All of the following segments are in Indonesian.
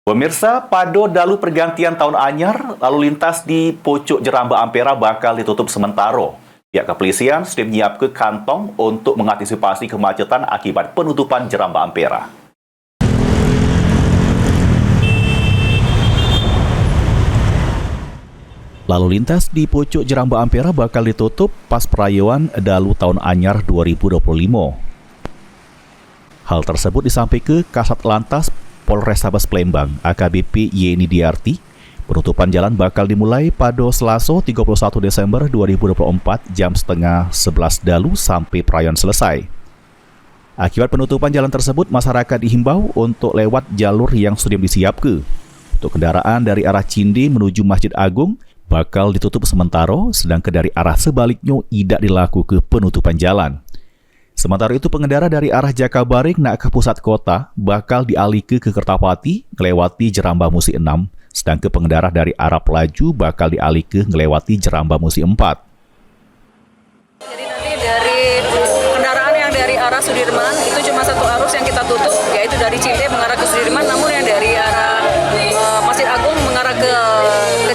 Pemirsa, pada dalu pergantian tahun anyar, lalu lintas di Pucuk Jeramba Ampera bakal ditutup sementara. Pihak kepolisian sudah menyiapkan kantong untuk mengantisipasi kemacetan akibat penutupan Jeramba Ampera. Lalu lintas di Pucuk Jeramba Ampera bakal ditutup pas perayaan dalu tahun anyar 2025. Hal tersebut disampaikan Kasat Lantas Polrestabes Palembang, AKBP Yeni Diarti. Penutupan jalan bakal dimulai pada Selasa 31 Desember 2024 jam setengah 11 dalu sampai perayaan selesai. Akibat penutupan jalan tersebut, masyarakat dihimbau untuk lewat jalur yang sudah disiapkan. Untuk kendaraan dari arah Cinde menuju Masjid Agung bakal ditutup sementara, sedangkan dari arah sebaliknya tidak dilakukan penutupan jalan. Sementara itu, pengendara dari arah Jakabaring nak ke pusat kota bakal dialihkan ke Kertapati ngelewati Jeramba Musi 6, sedangkan pengendara dari arah Pelaju bakal dialihkan ngelewati Jeramba Musi 4. Jadi nanti dari kendaraan yang dari arah Sudirman itu cuma satu arus yang kita tutup, yaitu dari Cinde mengarah ke Sudirman, namun yang dari arah Masjid Agung mengarah ke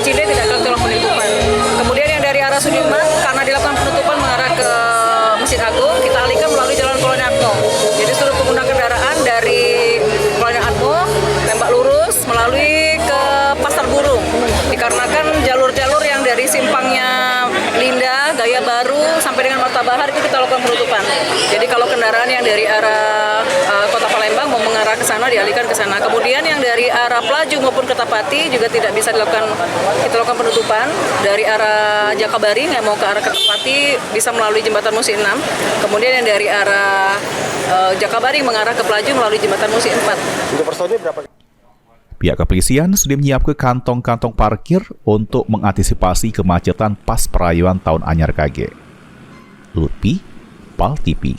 Cinde tidak dilakukan penutupan. Kemudian yang dari arah Sudirman karena dilakukan penutupan mengarah ke Masjid Agung, kita alihkan melalui Jalan Kolonel Atmo. Jadi seluruh pengguna kendaraan dari Kolonel Atmo tembak lurus melalui ke Pasar Burung. Dikarenakan jalur-jalur yang dari simpangnya Linda, Gaya Baru sampai dengan Martabahar itu kita lakukan penutupan. Jadi kalau kendaraan yang dari arah Kota Palembang mau mengarah ke sana dialihkan ke sana. Kemudian yang dari arah Pelaju maupun Kertapati juga tidak bisa dilakukan, kita lakukan penutupan. Dari arah Jakabaring yang mau ke arah Kertapati bisa melalui Jembatan Musi 6. Kemudian yang dari arah Jakabaring mengarah ke Pelaju melalui Jembatan Musi 4. Untuk personil berapa? Pihak kepolisian sudah menyiapkan kantong-kantong parkir untuk mengantisipasi kemacetan pas perayaan Tahun Anyar KG. Lutfi, PAL TV.